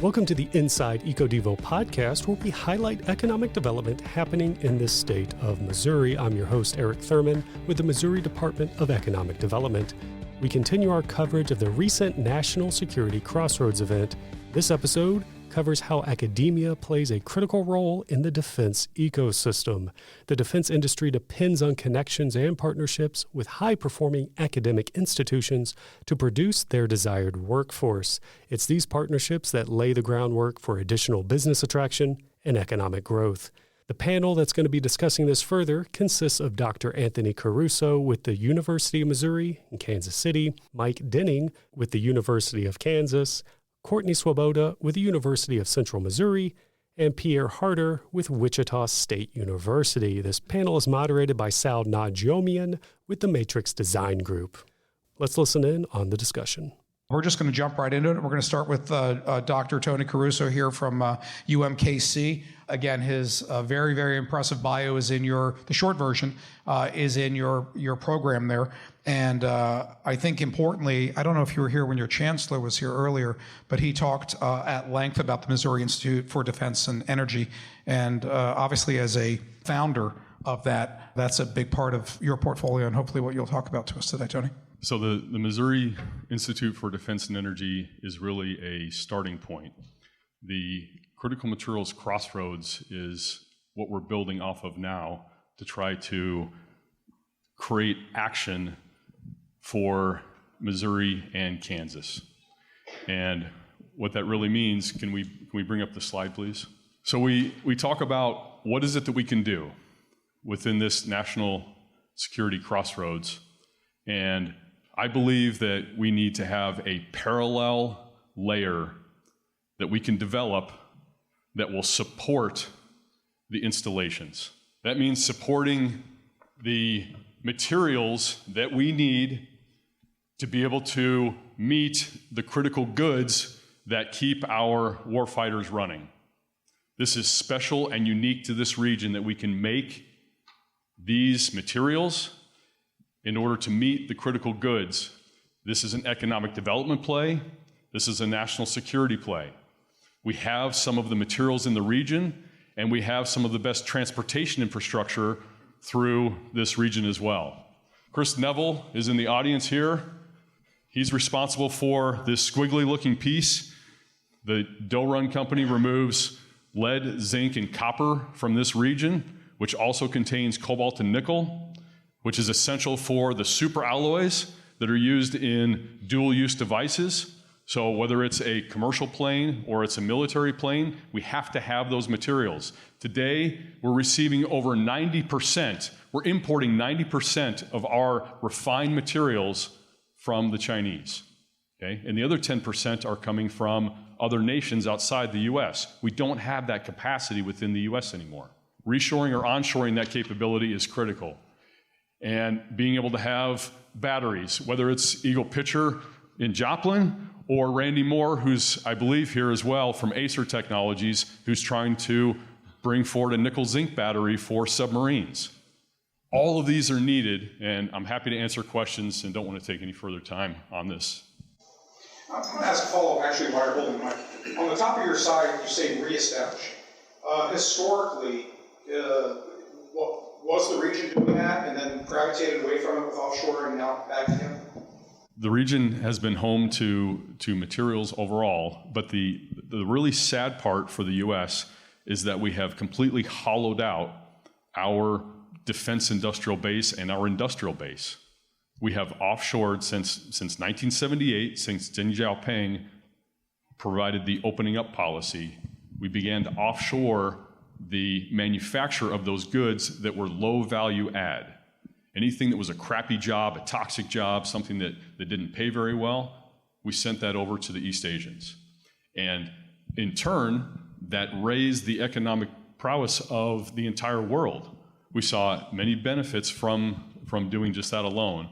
Welcome to the Inside EcoDevo podcast, where we highlight economic development happening in this state of Missouri. I'm your host, Eric Thurman, with the Missouri Department of Economic Development. We continue our coverage of the recent National Security Crossroads event. This episode covers how academia plays a critical role in the defense ecosystem. The defense industry depends on connections and partnerships with high-performing academic institutions to produce their desired workforce. It's these partnerships that lay the groundwork for additional business attraction and economic growth. The panel that's going to be discussing this further consists of Dr. Anthony Caruso with the University of Missouri in Kansas City, Mike Denning with the University of Kansas, Courtney Swoboda with the University of Central Missouri, and Pierre Harter with Wichita State University. This panel is moderated by Sal Nodjomian with the Matrix Design Group. Let's listen in on the discussion. We're just going to jump right into it. We're going to start with Dr. Tony Caruso here from UMKC. Again, his very, very impressive bio is in the short version is in your program there. And I think importantly, I don't know if you were here when your chancellor was here earlier, but he talked at length about the Missouri Institute for Defense and Energy. And obviously as a founder of that, that's a big part of your portfolio and hopefully what you'll talk about to us today, Tony. So the Missouri Institute for Defense and Energy is really a starting point. The Critical Materials Crossroads is what we're building off of now to try to create action for Missouri and Kansas. And what that really means, can we bring up the slide, please? So we talk about what is it that we can do within this National Security Crossroads. And I believe that we need to have a parallel layer that we can develop that will support the installations. That means supporting the materials that we need to be able to meet the critical goods that keep our warfighters running. This is special and unique to this region that we can make these materials in order to meet the critical goods. This is an economic development play. This is a national security play. We have some of the materials in the region, and we have some of the best transportation infrastructure through this region as well. Chris Neville is in the audience here. He's responsible for this squiggly-looking piece. The Doe Run Company removes lead, zinc, and copper from this region, which also contains cobalt and nickel, which is essential for the superalloys that are used in dual-use devices. So whether it's a commercial plane or it's a military plane, we have to have those materials. Today, we're receiving over 90%, we're importing 90% of our refined materials from the Chinese, okay? And the other 10% are coming from other nations outside the US. We don't have that capacity within the US anymore. Reshoring or onshoring that capability is critical. And being able to have batteries, whether it's Eagle Pitcher in Joplin or Randy Moore, who's, I believe, here as well from Acer Technologies, who's trying to bring forward a nickel-zinc battery for submarines. All of these are needed, and I'm happy to answer questions and don't want to take any further time on this. I'm going to ask a follow-up, actually, while you're holding the mic. On the top of your side, you say reestablish. Historically, was the region doing that and then gravitated away from it with offshore and now back again? The region has been home to materials overall, but the really sad part for the U.S. is that we have completely hollowed out our defense industrial base and our industrial base. We have offshored since 1978, since Deng Xiaoping provided the opening up policy. We began to offshore the manufacture of those goods that were low value add. Anything that was a crappy job, a toxic job, something that didn't pay very well, we sent that over to the East Asians. And in turn, that raised the economic prowess of the entire world. We saw many benefits from doing just that alone,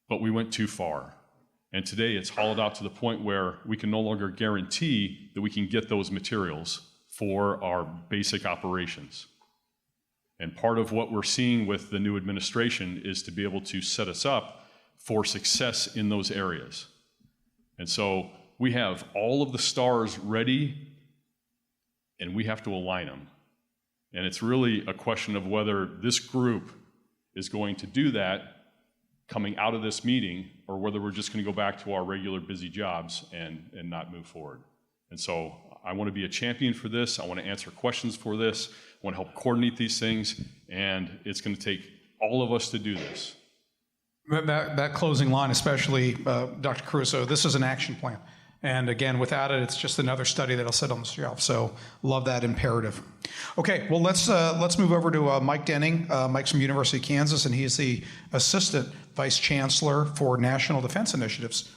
but we went too far. And today it's hollowed out to the point where we can no longer guarantee that we can get those materials for our basic operations. And part of what we're seeing with the new administration is to be able to set us up for success in those areas. And so we have all of the stars ready, and we have to align them. And it's really a question of whether this group is going to do that coming out of this meeting, or whether we're just going to go back to our regular busy jobs and not move forward. And so I want to be a champion for this. I want to answer questions for this. I want to help coordinate these things, and it's going to take all of us to do this. That closing line, especially, Dr. Caruso, this is an action plan. And again, without it, it's just another study that'll sit on the shelf. So love that imperative. Okay, well, let's move over to Mike Denning. Mike's from University of Kansas, and he is the Assistant Vice Chancellor for National Defense Initiatives.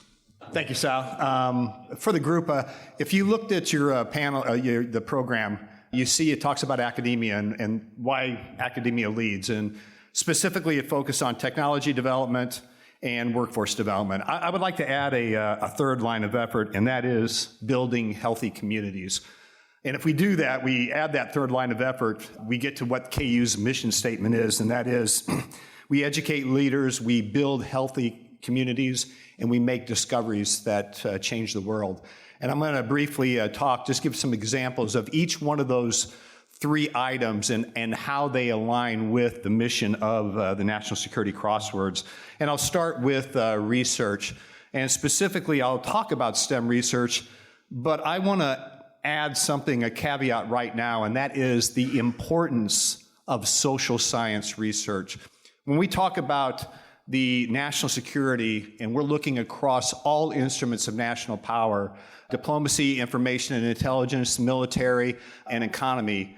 Thank you, Sal. For the group, if you looked at your panel, the program, you see it talks about academia and why academia leads. And specifically, it focused on technology development and workforce development. I would like to add a third line of effort, and that is building healthy communities. And if we do that, we add that third line of effort, we get to what KU's mission statement is, and that is we educate leaders, we build healthy communities, and we make discoveries that change the world. And I'm going to briefly just give some examples of each one of those three items and how they align with the mission of the National Security Crossroads. And I'll start with research. And specifically, I'll talk about STEM research, but I want to add something, a caveat right now, and that is the importance of social science research. When we talk about the national security, and we're looking across all instruments of national power, diplomacy, information and intelligence, military, and economy,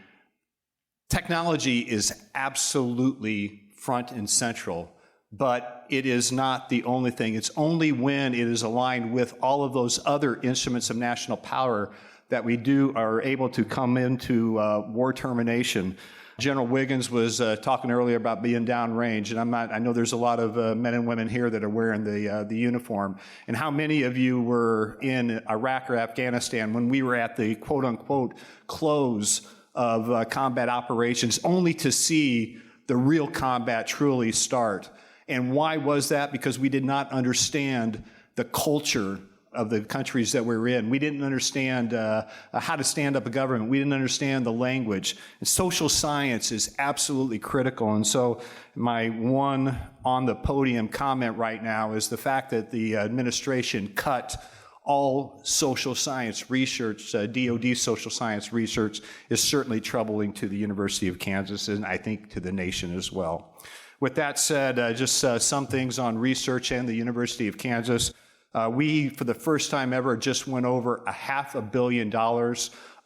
technology is absolutely front and central, but it is not the only thing. It's only when it is aligned with all of those other instruments of national power that we are able to come into war termination. General Wiggins was talking earlier about being downrange, and I know there's a lot of men and women here that are wearing the uniform. And how many of you were in Iraq or Afghanistan when we were at the quote-unquote close of combat operations, only to see the real combat truly start? And why was that? Because we did not understand the culture of the countries that we're in. We didn't understand how to stand up a government. We didn't understand the language. And social science is absolutely critical. And so my one on the podium comment right now is the fact that the administration cut all social science research, DoD social science research, is certainly troubling to the University of Kansas, and I think to the nation as well. With that said, just some things on research and the University of Kansas. We, for the first time ever, just went over $500 million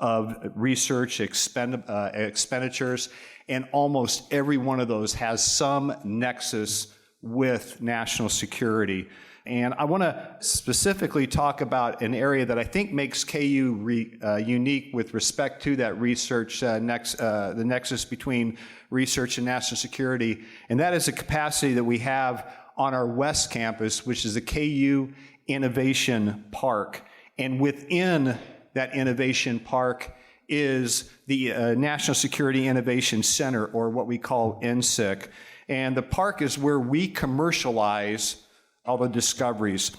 of research expenditures, and almost every one of those has some nexus with national security. And I want to specifically talk about an area that I think makes KU unique with respect to that research, the nexus between research and national security, and that is a capacity that we have on our West Campus, which is the KU Innovation Park. And within that Innovation Park is the National Security Innovation Center, or what we call NSIC. And the park is where we commercialize all the discoveries.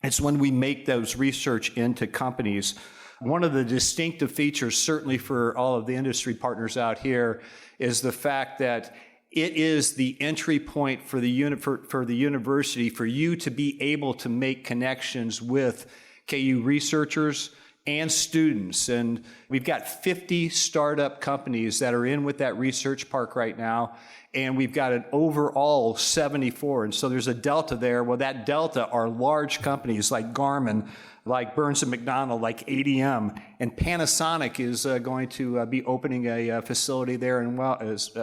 It's when we make those research into companies. One of the distinctive features, certainly for all of the industry partners out here, is the fact that it is the entry point for the university for you to be able to make connections with KU researchers and students. And we've got 50 startup companies that are in with that research park right now, and we've got an overall 74. And so there's a delta there. Well, that delta are large companies like Garmin, like Burns & McDonnell, like ADM, and Panasonic is going to be opening a facility there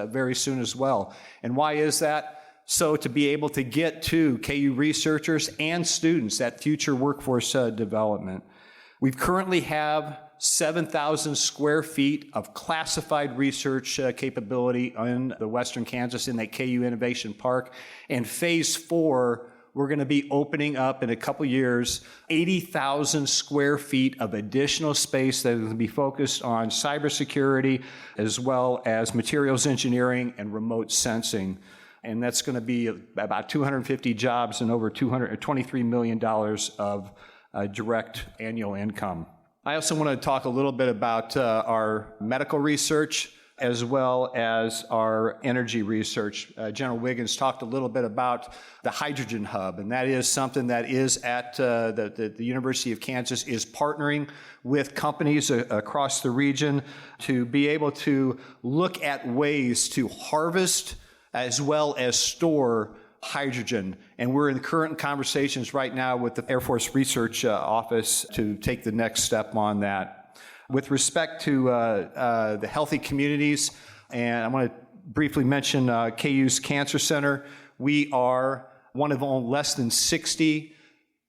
very soon as well. And why is that? So to be able to get to KU researchers and students, that future workforce development. We currently have 7,000 square feet of classified research capability in the Western Kansas in that KU Innovation Park. And phase 4, we're going to be opening up in a couple years 80,000 square feet of additional space that is going to be focused on cybersecurity as well as materials engineering and remote sensing. And that's going to be about 250 jobs and over $23 million of direct annual income. I also want to talk a little bit about our medical research as well as our energy research. General Wiggins talked a little bit about the hydrogen hub, and that is something that is at the University of Kansas is partnering with companies across the region to be able to look at ways to harvest as well as store hydrogen. And we're in current conversations right now with the Air Force Research Office to take the next step on that. With respect to the healthy communities, and I want to briefly mention KU's Cancer Center. We are one of only less than 60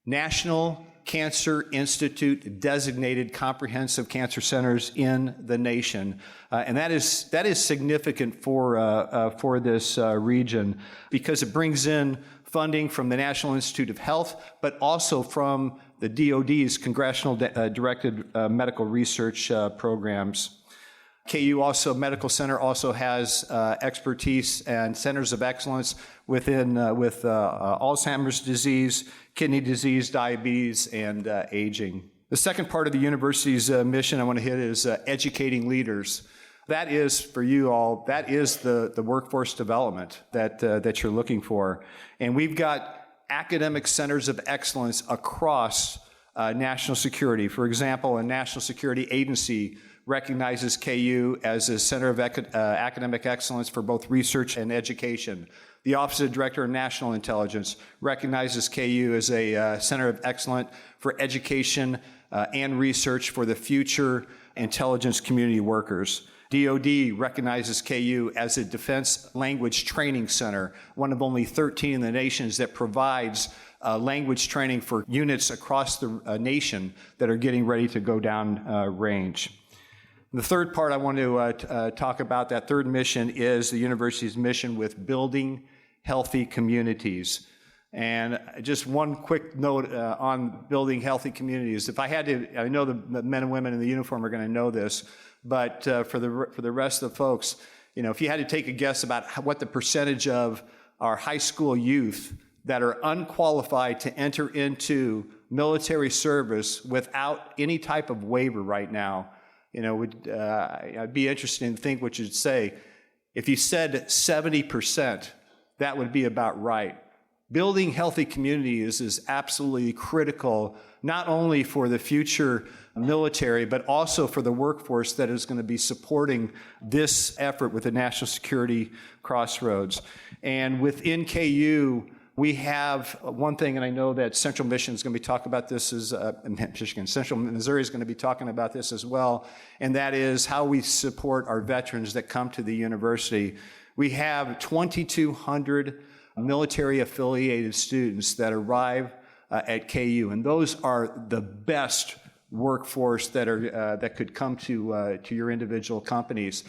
National Cancer Institute designated comprehensive cancer centers in the nation, and that is significant for this region because it brings in funding from the National Institute of Health, but also from the DoD's Congressional Directed Medical Research programs. KU Medical Center also has expertise and centers of excellence with Alzheimer's disease, kidney disease, diabetes, and aging. The second part of the university's mission I want to hit is educating leaders. That is, for you all, that is the workforce development that you're looking for. And we've got academic centers of excellence across national security. For example, a national security agency recognizes KU as a center of academic excellence for both research and education. The Office of Director of National Intelligence recognizes KU as a center of excellence for education and research for the future intelligence community workers. DoD recognizes KU as a defense language training center, one of only 13 in the nations that provides language training for units across the nation that are getting ready to go down range. The third part I want to talk about, that third mission, is the university's mission with building healthy communities. And just one quick note on building healthy communities. If I had to, I know the men and women in the uniform are going to know this, but for the rest of the folks, if you had to take a guess about what the percentage of our high school youth that are unqualified to enter into military service without any type of waiver right now, I'd be interested to think what you'd say. If you said 70%, that would be about right. Building healthy communities is absolutely critical, not only for the future military, but also for the workforce that is going to be supporting this effort with the National Security Crossroads. And within KU, we have one thing, and I know that Central Michigan is going to be talking about this Central Missouri is going to be talking about this as well, and that is how we support our veterans that come to the university. We have 2,200 military-affiliated students that arrive at KU, and those are the best workforce that could come to your individual companies.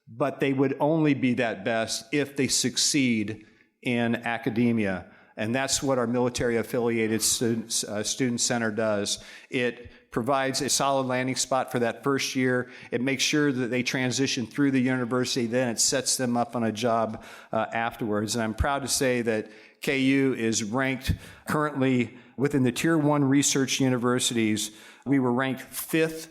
But they would only be that best if they succeed in academia, and that's what our military-affiliated student center does. It provides a solid landing spot for that first year. It makes sure that they transition through the university, then it sets them up on a job afterwards. And I'm proud to say that KU is ranked currently within the Tier 1 research universities. We were ranked 5th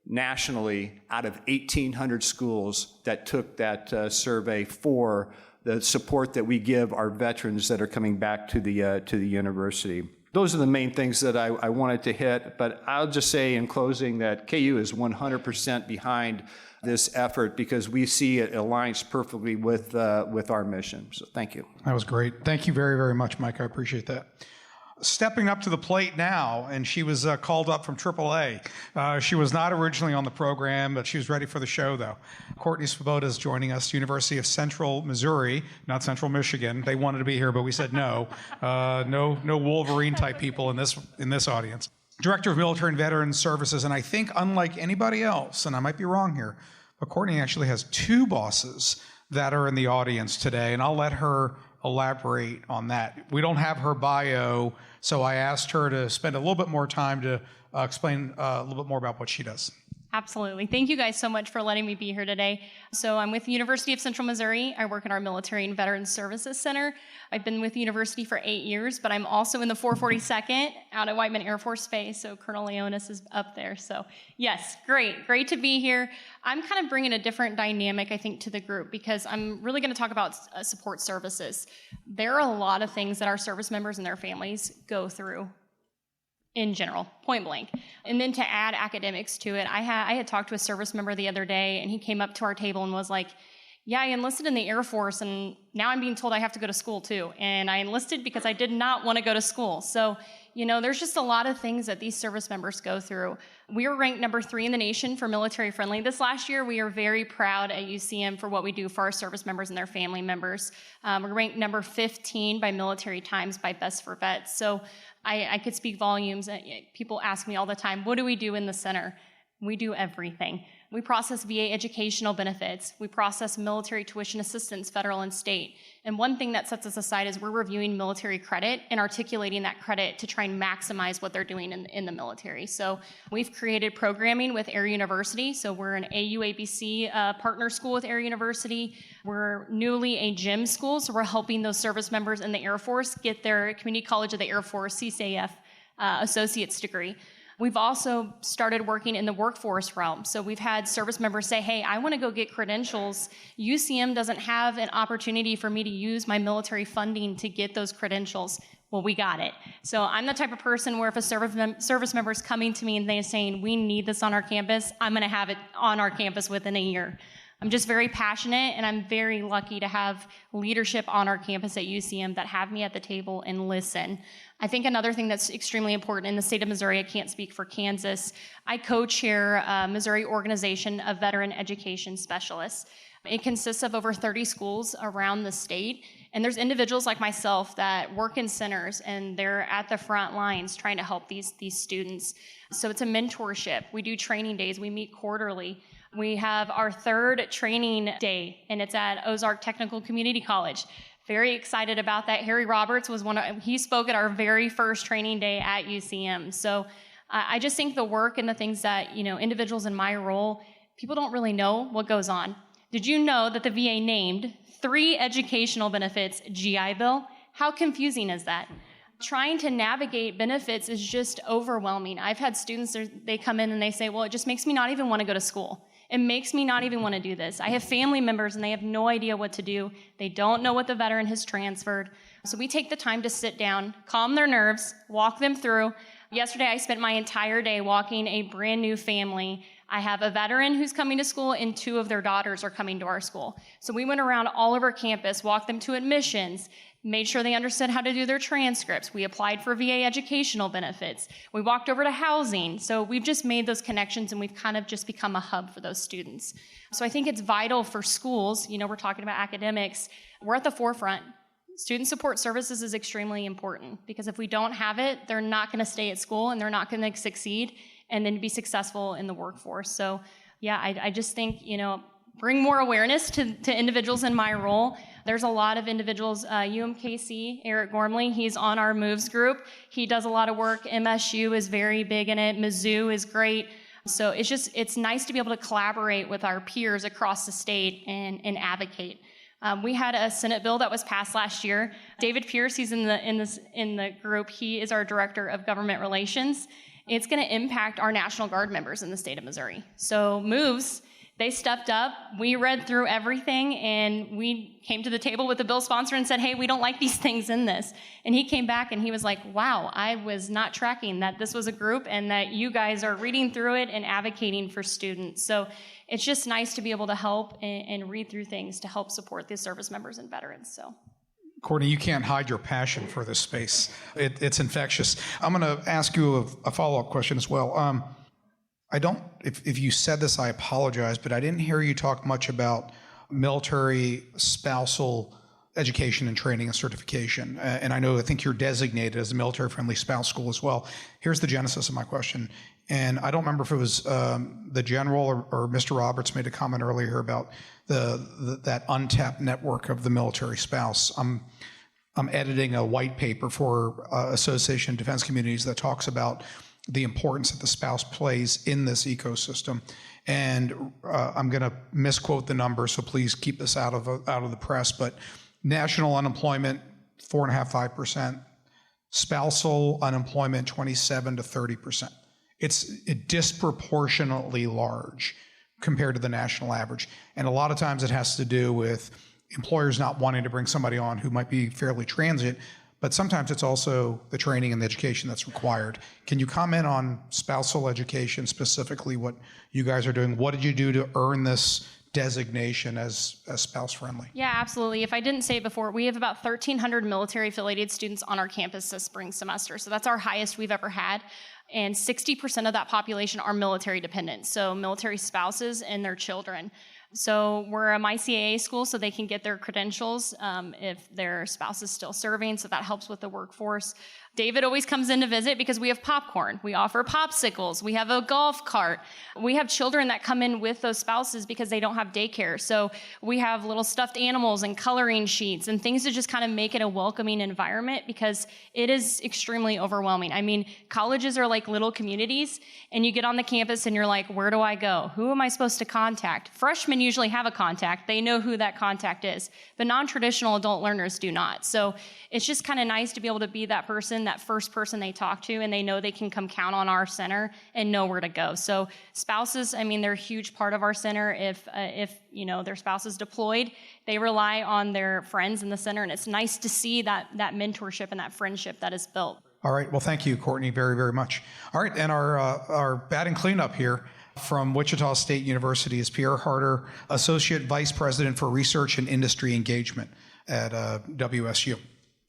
nationally out of 1,800 schools that took that survey for the support that we give our veterans that are coming back to the university. Those are the main things that I wanted to hit, but I'll just say in closing that KU is 100% behind this effort because we see it aligns perfectly with our mission. So thank you. That was great. Thank you very, very much, Mike. I appreciate that. Stepping up to the plate now, and she was called up from AAA. She was not originally on the program, but she was ready for the show, though. Courtney Swoboda is joining us, University of Central Missouri, not Central Michigan. They wanted to be here, but we said no. No Wolverine-type people in this audience. Director of Military and Veterans Services, and I think unlike anybody else, and I might be wrong here, but Courtney actually has 2 bosses that are in the audience today, and I'll let her elaborate on that. We don't have her bio, so I asked her to spend a little bit more time to explain a little bit more about what she does. Absolutely. Thank you guys so much for letting me be here today. So I'm with the University of Central Missouri. I work in our Military and Veterans Services Center. I've been with the university for 8 years, but I'm also in the 442nd out at Whiteman Air Force Base, so Colonel Leonis is up there. So yes, great to be here. I'm kind of bringing a different dynamic, I think, to the group because I'm really going to talk about support services. There are a lot of things that our service members and their families go through in general, point blank. And then to add academics to it, I had talked to a service member the other day, and he came up to our table and was like, yeah, I enlisted in the Air Force, and now I'm being told I have to go to school too. And I enlisted because I did not want to go to school. So, there's just a lot of things that these service members go through. We were ranked number 3 in the nation for military friendly this last year. We are very proud at UCM for what we do for our service members and their family members. We're ranked number 15 by Military Times by Best for Vets. So I could speak volumes. People ask me all the time, what do we do in the center? We do everything. We process VA educational benefits. We process military tuition assistance, federal and state. And one thing that sets us aside is we're reviewing military credit and articulating that credit to try and maximize what they're doing in the military. So we've created programming with Air University. So we're an AUABC partner school with Air University. We're newly a GEM school, so we're helping those service members in the Air Force get their Community College of the Air Force CCAF associate's degree. We've also started working in the workforce realm. So we've had service members say, hey, I want to go get credentials. UCM doesn't have an opportunity for me to use my military funding to get those credentials. Well, we got it. So I'm the type of person where if a service member is coming to me and they're saying, we need this on our campus, I'm going to have it on our campus within a year. I'm just very passionate, and I'm very lucky to have leadership on our campus at UCM that have me at the table and listen. I think another thing that's extremely important in the state of Missouri, I can't speak for Kansas, I co-chair a Missouri Organization of Veteran Education Specialists. It consists of over 30 schools around the state, and there's individuals like myself that work in centers, and they're at the front lines trying to help these students. So it's a mentorship. We do training days. We meet quarterly. We have our 3rd training day, and it's at Ozark Technical Community College. Very excited about that. Harry Roberts was he spoke at our very first training day at UCM. So I just think the work and the things that, individuals in my role, people don't really know what goes on. Did you know that the VA named 3 educational benefits GI Bill? How confusing is that? Trying to navigate benefits is just overwhelming. I've had students, they come in and they say, well, it just makes me not even want to go to school. It makes me not even want to do this. I have family members and they have no idea what to do. They don't know what the veteran has transferred. So we take the time to sit down, calm their nerves, walk them through. Yesterday, I spent my entire day walking a brand new family. I have a veteran who's coming to school and 2 of their daughters are coming to our school. So we went around all over campus, walked them to admissions, made sure they understood how to do their transcripts. We applied for VA educational benefits. We walked over to housing. So we've just made those connections and we've kind of just become a hub for those students. So I think it's vital for schools, we're talking about academics, we're at the forefront. Student support services is extremely important because if we don't have it, they're not going to stay at school and they're not going to succeed and then be successful in the workforce. So yeah, I just think, bring more awareness to individuals in my role. There's a lot of individuals, UMKC, Eric Gormley, he's on our MOVES group. He does a lot of work. MSU is very big in it. Mizzou is great. So it's nice to be able to collaborate with our peers across the state and advocate. We had a Senate bill that was passed last year. David Pierce, he's in the group. He is our Director of Government Relations. It's going to impact our National Guard members in the state of Missouri. So MOVES, they stepped up. We read through everything, and we came to the table with the bill sponsor and said, hey, we don't like these things in this. And he came back, and he was like, wow, I was not tracking that this was a group and that you guys are reading through it and advocating for students. So it's just nice to be able to help and read through things to help support the service members and veterans. So, Courtney, you can't hide your passion for this space. It's infectious. I'm going to ask you a follow-up question as well. If you said this, I apologize, but I didn't hear you talk much about military spousal education and training and certification. And I think you're designated as a military-friendly spouse school as well. Here's the genesis of my question. And I don't remember if it was the general or Mr. Roberts made a comment earlier about that untapped network of the military spouse. I'm editing a white paper for Association of Defense Communities that talks about the importance that the spouse plays in this ecosystem. And I'm going to misquote the number, so please keep this out of the press, but national unemployment, 4.5%, 5%. Spousal unemployment, 27 to 30%. It's disproportionately large compared to the national average. And a lot of times it has to do with employers not wanting to bring somebody on who might be fairly transient, but sometimes it's also the training and the education that's required. Can you comment on spousal education, specifically what you guys are doing? What did you do to earn this designation as spouse friendly? Yeah, absolutely. If I didn't say it before, we have about 1,300 military affiliated students on our campus this spring semester. So that's our highest we've ever had. And 60% of that population are military dependents, so military spouses and their children. So we're a MyCAA school, so they can get their credentials if their spouse is still serving, so that helps with the workforce. David always comes in to visit because we have popcorn. We offer popsicles. We have a golf cart. We have children that come in with those spouses because they don't have daycare. So we have little stuffed animals and coloring sheets and things to just kind of make it a welcoming environment, because it is extremely overwhelming. I mean, colleges are like little communities, and you get on the campus and you're like, where do I go? Who am I supposed to contact? Freshmen usually have a contact. They know who that contact is, but non-traditional adult learners do not. So it's just kind of nice to be able to be that person, that first person they talk to, and they know they can come count on our center and know where to go. So spouses, I mean, they're a huge part of our center. If you know, their spouse is deployed, they rely on their friends in the center, and it's nice to see that mentorship and that friendship that is built. All right. Well, thank you, Courtney, very, very much. All right. And our batting cleanup here from Wichita State University is Pierre Harter, Associate Vice President for Research and Industry Engagement at WSU.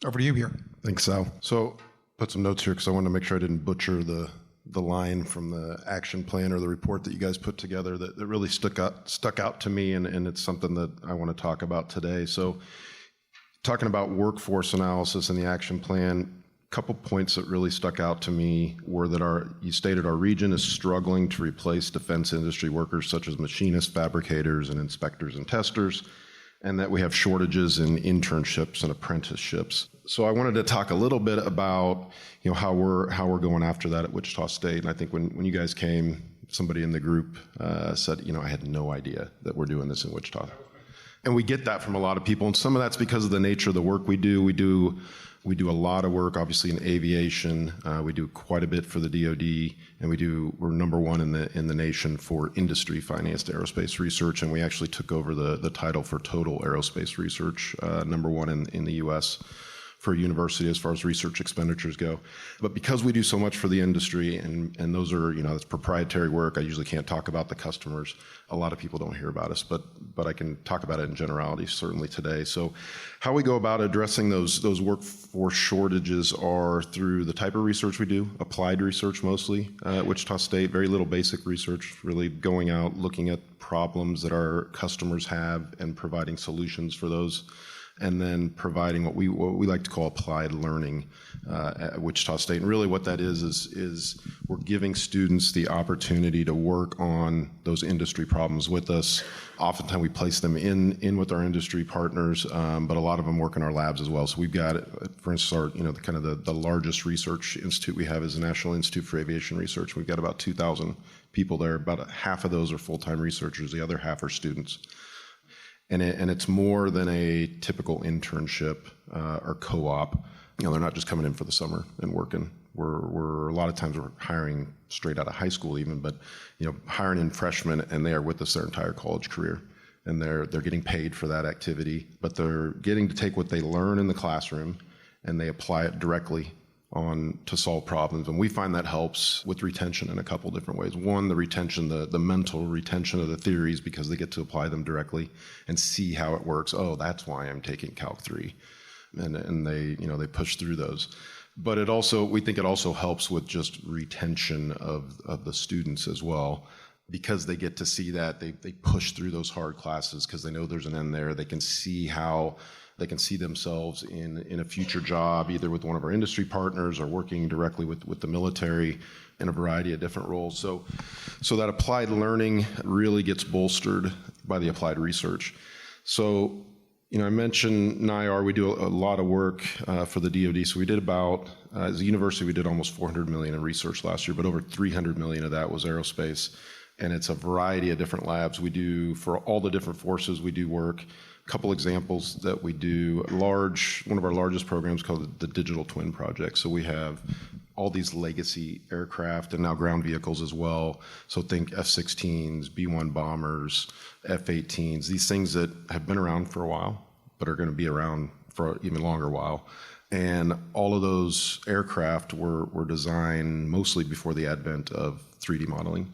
Over to you, Pierre. Thanks, Sal. So put some notes here because I wanted to make sure I didn't butcher the line from the action plan or the report that you guys put together that really stuck out to me, and it's something that I want to talk about today. So talking about workforce analysis and the action plan, a couple points that really stuck out to me were that you stated our region is struggling to replace defense industry workers such as machinists, fabricators, and inspectors and testers, and that we have shortages in internships and apprenticeships. So I wanted to talk a little bit about, you know, how we're going after that at Wichita State. And I think when you guys came, somebody in the group said, you know, I had no idea that we're doing this in Wichita. And we get that from a lot of people, and some of that's because of the nature of the work we do. We do a lot of work, obviously, in aviation. We do quite a bit for the DoD, and we're number one in the nation for industry financed aerospace research, and we actually took over the title for total aerospace research, number one in the U.S. for a university as far as research expenditures go. But because we do so much for the industry, and those are, you know, it's proprietary work, I usually can't talk about the customers. A lot of people don't hear about us, but I can talk about it in generality certainly today. So how we go about addressing those workforce shortages are through the type of research we do, applied research mostly at Wichita State, very little basic research, really going out, looking at problems that our customers have and providing solutions for those, and then providing what we like to call applied learning at Wichita State. And really what that is we're giving students the opportunity to work on those industry problems with us. Oftentimes we place them in with our industry partners, but a lot of them work in our labs as well. So we've got, for instance, the largest research institute we have is the National Institute for Aviation Research. We've got about 2,000 people there. About half of those are full-time researchers. The other half are students. And it's more than a typical internship or co-op. You know, they're not just coming in for the summer and working. We're a lot of times we're hiring straight out of high school even, but you know, hiring in freshmen, and they are with us their entire college career, and they're getting paid for that activity, but they're getting to take what they learn in the classroom and they apply it directly on to solve problems. And we find that helps with retention in a couple different ways. One, the retention, the mental retention of the theories, because they get to apply them directly and see how it works. Oh, that's why I'm taking Calc 3. And they push through those. But we think it also helps with just retention of the students as well, because they get to see that they push through those hard classes because they know there's an end there. They can see how they can see themselves in a future job, either with one of our industry partners or working directly with the military in a variety of different roles. So that applied learning really gets bolstered by the applied research. So I mentioned NIAR. We do a lot of work for the DoD. So we did as a university, we did almost $400 million in research last year, but over $300 million of that was aerospace. And it's a variety of different labs. We do, for all the different forces, we do work. A couple examples that we do, one of our largest programs called the Digital Twin Project. So we have all these legacy aircraft and now ground vehicles as well. So think F-16s, B-1 bombers, F-18s, these things that have been around for a while, but are going to be around for an even longer while. And all of those aircraft were designed mostly before the advent of 3D modeling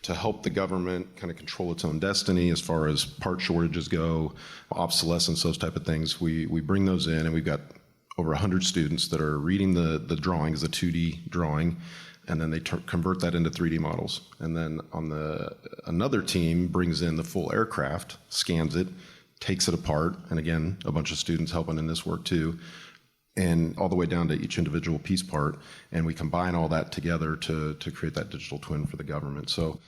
to help the government kind of control its own destiny as far as part shortages go, obsolescence, those type of things. We bring those in, and we've got over 100 students that are reading the drawings, the 2D drawing, and then they convert that into 3D models. And then another team brings in the full aircraft, scans it, takes it apart, and again, a bunch of students helping in this work too, and all the way down to each individual piece part, and we combine all that together to create that digital twin for the government. So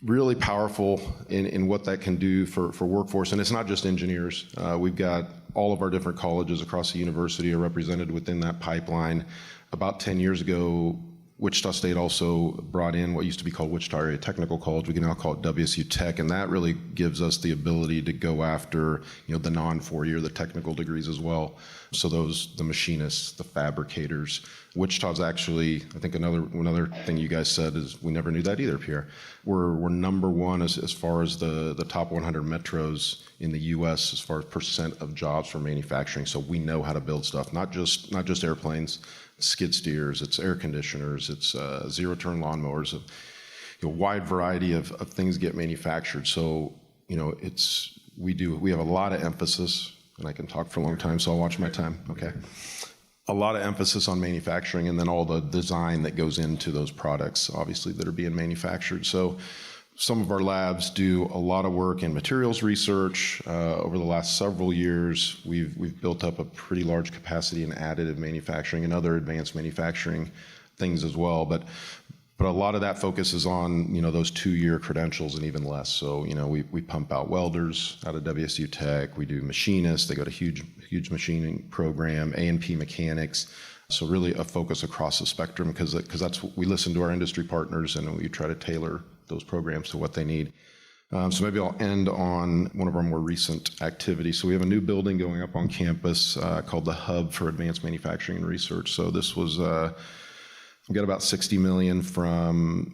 really powerful in what that can do for workforce. And it's not just engineers. We've got all of our different colleges across the university are represented within that pipeline. About 10 years ago, Wichita State also brought in what used to be called Wichita Area Technical College. We can now call it WSU Tech, and that really gives us the ability to go after, the non-4-year, the technical degrees as well. So the machinists, the fabricators. Wichita's actually, I think another thing you guys said is we never knew that either, Pierre. We're number one as far as the top 100 metros in the U.S. as far as percent of jobs for manufacturing. So we know how to build stuff, not just airplanes. Skid steers, it's air conditioners, it's zero-turn lawnmowers, a wide variety of things get manufactured. So, we have a lot of emphasis, and I can talk for a long time, so I'll watch my time, okay? A lot of emphasis on manufacturing and then all the design that goes into those products, obviously, that are being manufactured. So some of our labs do a lot of work in materials research. Over the last several years, we've built up a pretty large capacity in additive manufacturing and other advanced manufacturing things as well. But a lot of that focuses on those 2-year credentials and even less. So we pump out welders out of WSU Tech. We do machinists. They go to huge machining program, A&P mechanics. So really a focus across the spectrum because that's what we listen to our industry partners and we try to tailor those programs to what they need. So maybe I'll end on one of our more recent activities. So we have a new building going up on campus called the Hub for Advanced Manufacturing and Research. So this was, we got about $60 million from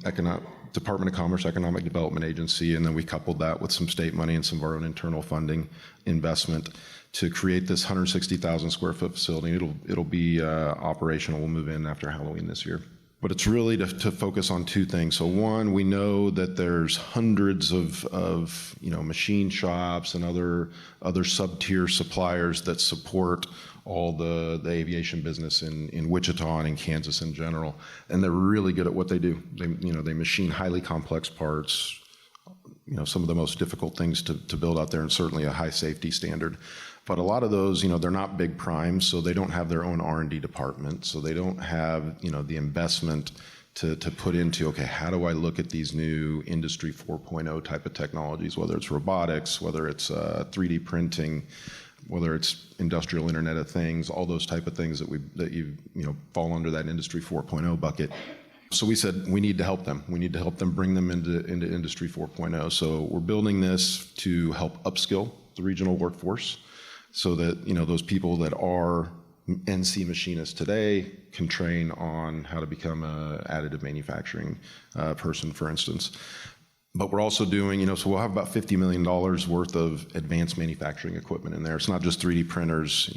Department of Commerce Economic Development Agency, and then we coupled that with some state money and some of our own internal funding investment to create this 160,000 square foot facility. It'll be operational. We'll move in after Halloween this year. But it's really to focus on 2 things. So one, we know that there's hundreds of machine shops and other sub-tier suppliers that support all the aviation business in Wichita and in Kansas in general, and they're really good at what they do. They machine highly complex parts, some of the most difficult things to build out there, and certainly a high safety standard. But a lot of those, they're not big primes, so they don't have their own R&D department, so they don't have, the investment to put into, okay, how do I look at these new Industry 4.0 type of technologies, whether it's robotics, whether it's 3D printing, whether it's industrial Internet of Things, all those type of things that fall under that Industry 4.0 bucket. So we said we need to help them. We need to help them bring them into Industry 4.0. So we're building this to help upskill the regional workforce, so that those people that are NC machinists today can train on how to become an additive manufacturing person, for instance. But we're also doing, so we'll have about $50 million worth of advanced manufacturing equipment in there. It's not just 3D printers,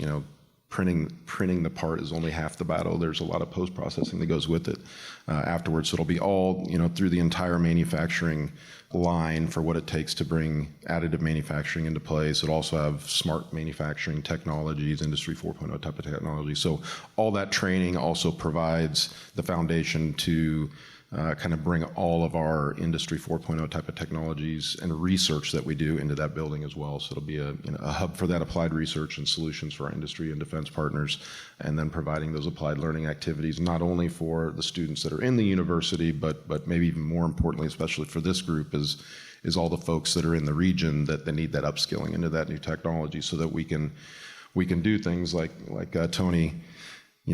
printing the part is only half the battle. There's a lot of post-processing that goes with it afterwards. So it'll be all, through the entire manufacturing line for what it takes to bring additive manufacturing into place. It'll also have smart manufacturing technologies, Industry 4.0 type of technology. So all that training also provides the foundation to kind of bring all of our Industry 4.0 type of technologies and research that we do into that building as well. So it'll be a hub for that applied research and solutions for our industry and defense partners, and then providing those applied learning activities not only for the students that are in the university, but maybe even more importantly, especially for this group, is all the folks that are in the region that they need that upskilling into that new technology, so that we can do things like Tony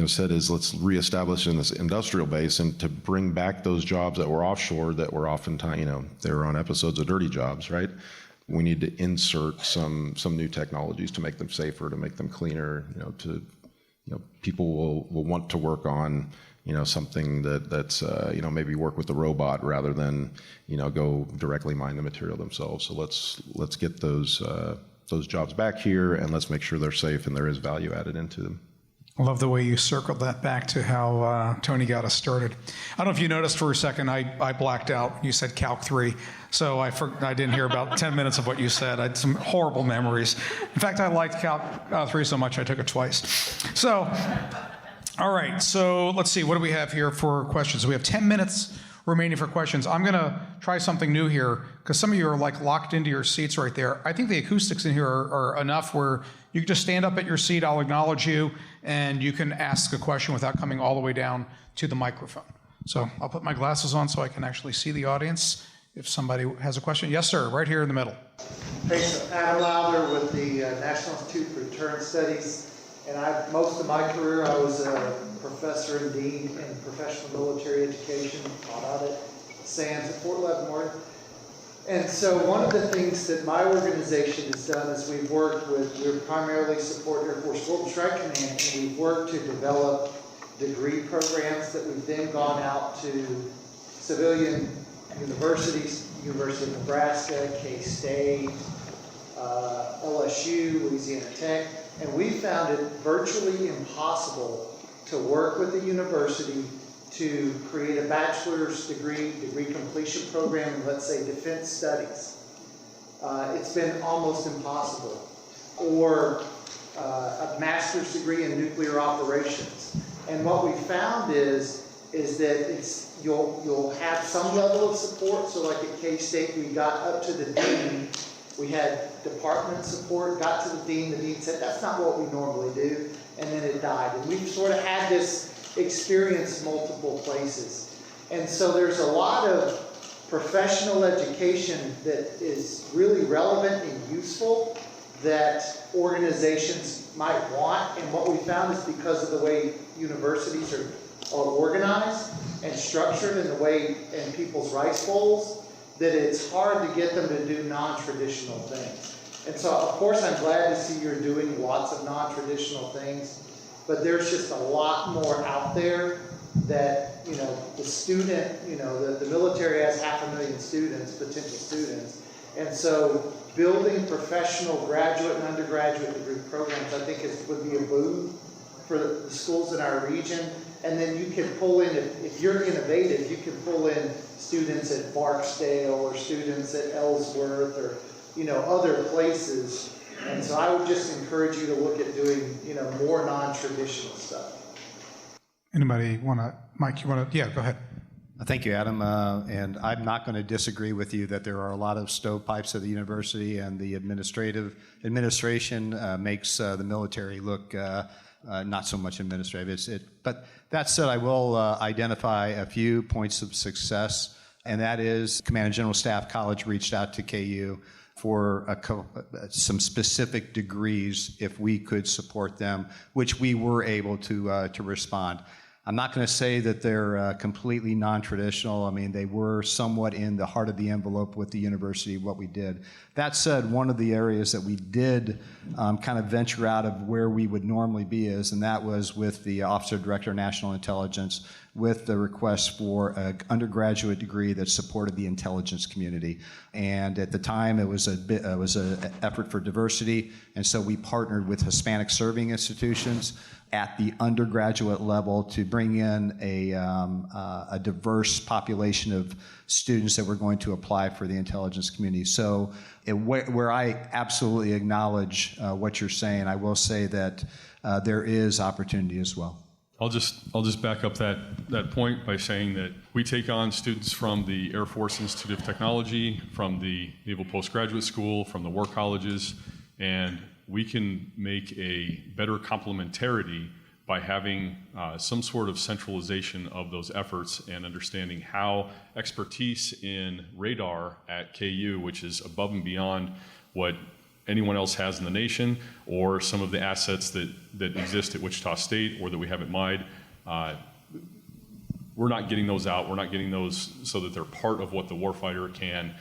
said, is let's reestablish in this industrial base and to bring back those jobs that were offshore that were oftentimes, they were on episodes of Dirty Jobs, right? We need to insert some new technologies to make them safer, to make them cleaner, people will want to work on, something that's maybe work with the robot rather than, go directly mine the material themselves. So let's get those jobs back here, and let's make sure they're safe and there is value added into them. I love the way you circled that back to how Tony got us started. I don't know if you noticed for a second, I blacked out. You said Calc 3, so I didn't hear about 10 minutes of what you said. I had some horrible memories. In fact, I liked Calc 3 so much I took it twice. So, all right, so let's see, what do we have here for questions? We have 10 minutes remaining for questions. I'm going to try something new here, because some of you are like locked into your seats right there. I think the acoustics in here are enough where you can just stand up at your seat, I'll acknowledge you, and you can ask a question without coming all the way down to the microphone. So I'll put my glasses on so I can actually see the audience if somebody has a question. Yes, sir, right here in the middle. Hey, so Adam Lowder with the National Institute for Deterrence Studies. And most of my career, I was a professor and dean in professional military education, taught out at SANS at Fort Leavenworth. And so one of the things that my organization has done is we primarily support Air Force Global Strike Command, and we've worked to develop degree programs that we've then gone out to civilian universities, University of Nebraska, K-State, LSU, Louisiana Tech, and we found it virtually impossible to work with the university to create a bachelor's degree completion program in, let's say, defense studies. It's been almost impossible. Or a master's degree in nuclear operations. And what we found is that you'll have some level of support. So like at K-State, we got up to the dean. We had department support, got to the dean said, that's not what we normally do, and then it died. And we've sort of had this experience multiple places. And so there's a lot of professional education that is really relevant and useful that organizations might want. And what we found is because of the way universities are organized and structured and the way in people's rice bowls, that it's hard to get them to do non-traditional things. And so, of course, I'm glad to see you're doing lots of non-traditional things, but there's just a lot more out there that, the student, the military has 500,000 students, potential students. And so building professional graduate and undergraduate degree programs, I think would be a boon for the schools in our region. And then you can pull in, if you're innovative, you can pull in students at Barksdale or students at Ellsworth or, other places. And so I would just encourage you to look at doing, more non-traditional stuff. Anybody Mike, you want to, yeah, go ahead. Thank you, Adam. And I'm not going to disagree with you that there are a lot of stovepipes at the university, and the administration makes the military look not so much administrative. But that said, I will identify a few points of success, and that is Command and General Staff College reached out to KU for some specific degrees if we could support them, which we were able to respond. I'm not going to say that they're completely non-traditional. I mean, they were somewhat in the heart of the envelope with the university, what we did. That said, one of the areas that we did kind of venture out of where we would normally be and that was with the Officer Director of National Intelligence, with the request for an undergraduate degree that supported the intelligence community. And at the time, it was an effort for diversity, and so we partnered with Hispanic serving institutions at the undergraduate level to bring in a diverse population of students that were going to apply for the intelligence community. So where I absolutely acknowledge what you're saying, I will say that there is opportunity as well. I'll just back up that point by saying that we take on students from the Air Force Institute of Technology, from the Naval Postgraduate School, from the war colleges, and we can make a better complementarity by having some sort of centralization of those efforts and understanding how expertise in radar at KU, which is above and beyond what anyone else has in the nation, or some of the assets that exist at Wichita State or that we have at MIDE. We're not getting those out. We're not getting those so that they're part of what the warfighter can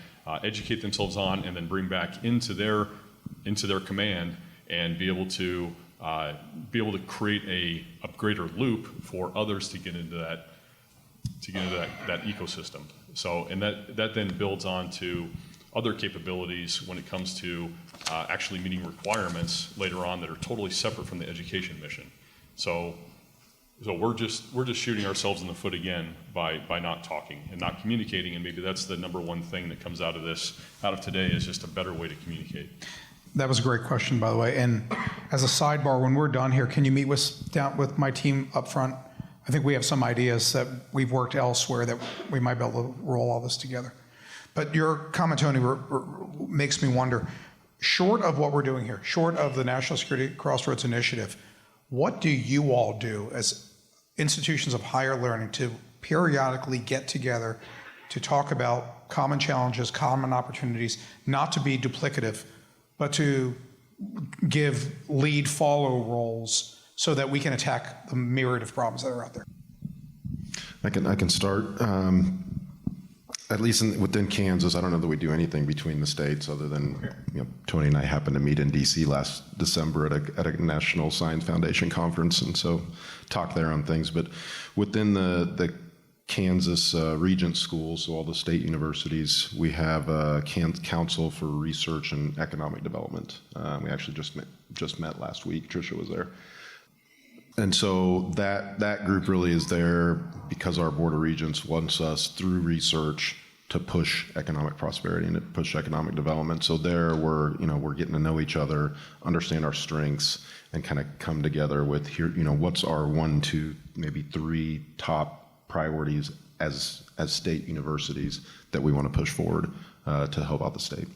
educate themselves on and then bring back into their command and be able to create a greater loop for others to get into that ecosystem. So, and that then builds on to other capabilities when it comes to actually meeting requirements later on that are totally separate from the education mission. So we're just shooting ourselves in the foot again by not talking and not communicating, and maybe that's the number one thing that comes out of today is just a better way to communicate. That was a great question, by the way. And as a sidebar, when we're done here, can you meet with my team up front? I think we have some ideas that we've worked elsewhere that we might be able to roll all this together. But your comment, Tony, makes me wonder, short of what we're doing here, short of the National Security Crossroads initiative, what do you all do as institutions of higher learning to periodically get together to talk about common challenges, common opportunities, not to be duplicative, but to give lead-follow roles so that we can attack the myriad of problems that are out there? I can start. At least within Kansas, I don't know that we do anything between the states other than, Tony and I happened to meet in D.C. last December at a National Science Foundation conference, and so talk there on things. But within the Kansas Regent schools, so all the state universities, we have a Council for Research and Economic Development. We actually just met last week. Tricia was there. And so that group really is there because our Board of Regents wants us through research to push economic prosperity and to push economic development. So there we're getting to know each other, understand our strengths, and kind of come together with here, what's our 1, 2, maybe 3 top priorities as state universities that we want to push forward to help out the state.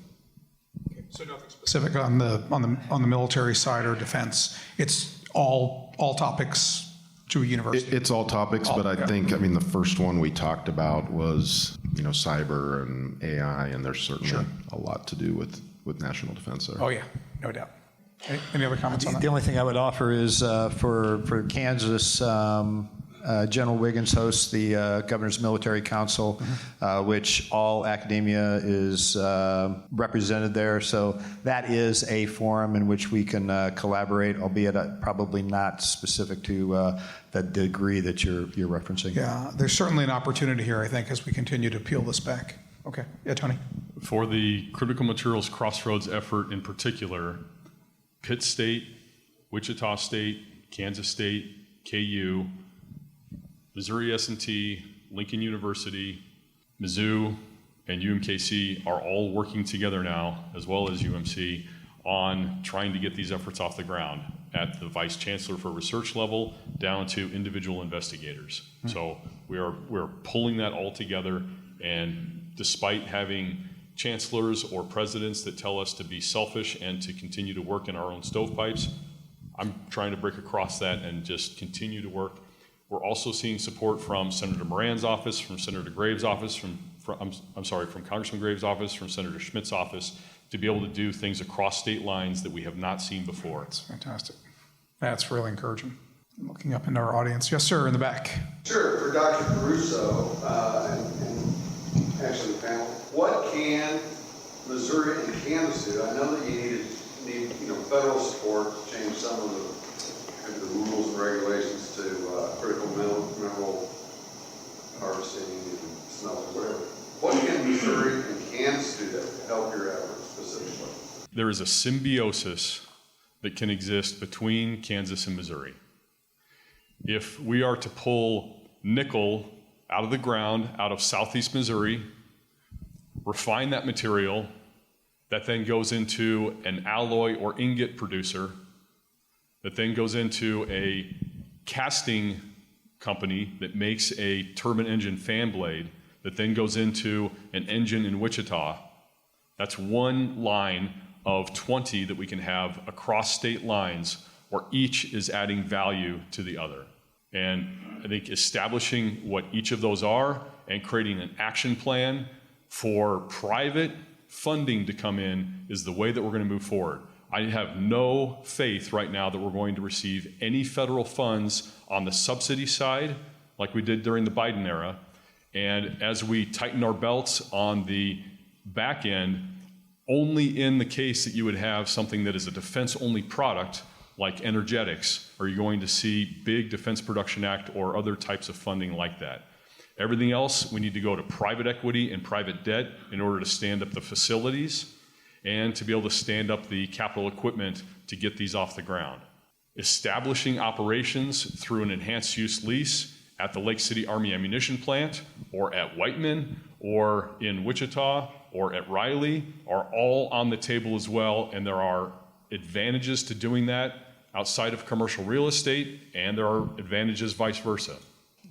Okay. So nothing specific on the military side or defense. It's all topics to a university. It's all topics, but I think the first one we talked about was cyber and AI, and there's certainly a lot to do with national defense there. Oh yeah, no doubt. Any other comments on that? The only thing I would offer is for Kansas, General Wiggins hosts the Governor's Military Council, which all academia is represented there. So that is a forum in which we can collaborate, albeit probably not specific to the degree that you're referencing. Yeah, there's certainly an opportunity here, I think, as we continue to peel this back. Okay, yeah, Tony. For the Critical Materials Crossroads effort in particular, Pitt State, Wichita State, Kansas State, KU, Missouri S&T, Lincoln University, Mizzou, and UMKC are all working together now, as well as UMC, on trying to get these efforts off the ground at the Vice Chancellor for research level down to individual investigators. So we're pulling that all together, and despite having chancellors or presidents that tell us to be selfish and to continue to work in our own stovepipes, I'm trying to break across that and just continue to work. We're also seeing support from Senator Moran's office, from Senator Graves' office, from Congressman Graves' office, from Senator Schmidt's office, to be able to do things across state lines that we have not seen before. That's fantastic. That's really encouraging. I'm looking up into our audience. Yes, sir, in the back. Sure, for Dr. Caruso and actually the panel, what can Missouri and Kansas do? I know that you need federal support to change some of the rules and regulations to critical mineral harvesting and smelting, whatever. What can Missouri and Kansas do to help your efforts specifically? There is a symbiosis that can exist between Kansas and Missouri. If we are to pull nickel out of the ground, out of southeast Missouri, refine that material, that then goes into an alloy or ingot producer, that then goes into a casting company that makes a turbine engine fan blade that then goes into an engine in Wichita. That's one line of 20 that we can have across state lines where each is adding value to the other. And I think establishing what each of those are and creating an action plan for private funding to come in is the way that we're going to move forward. I have no faith right now that we're going to receive any federal funds on the subsidy side like we did during the Biden era. And as we tighten our belts on the back end, only in the case that you would have something that is a defense-only product like energetics are you going to see big Defense Production Act or other types of funding like that. Everything else, we need to go to private equity and private debt in order to stand up the facilities and to be able to stand up the capital equipment to get these off the ground. Establishing operations through an enhanced use lease at the Lake City Army Ammunition Plant or at Whiteman or in Wichita or at Riley are all on the table as well, and there are advantages to doing that outside of commercial real estate, and there are advantages vice versa.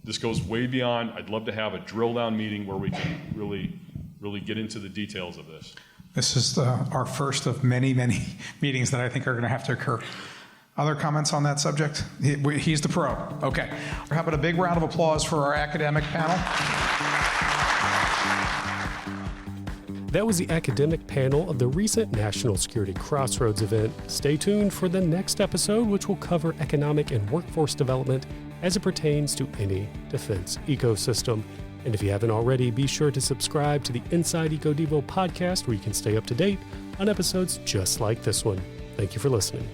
This goes way beyond. I'd love to have a drill down meeting where we can really get into the details of this. This is our first of many, many meetings that I think are going to have to occur. Other comments on that subject? He's the pro. Okay. How about a big round of applause for our academic panel? That was the academic panel of the recent National Security Crossroads event. Stay tuned for the next episode, which will cover economic and workforce development as it pertains to any defense ecosystem. And if you haven't already, be sure to subscribe to the Inside EcoDevo podcast where you can stay up to date on episodes just like this one. Thank you for listening.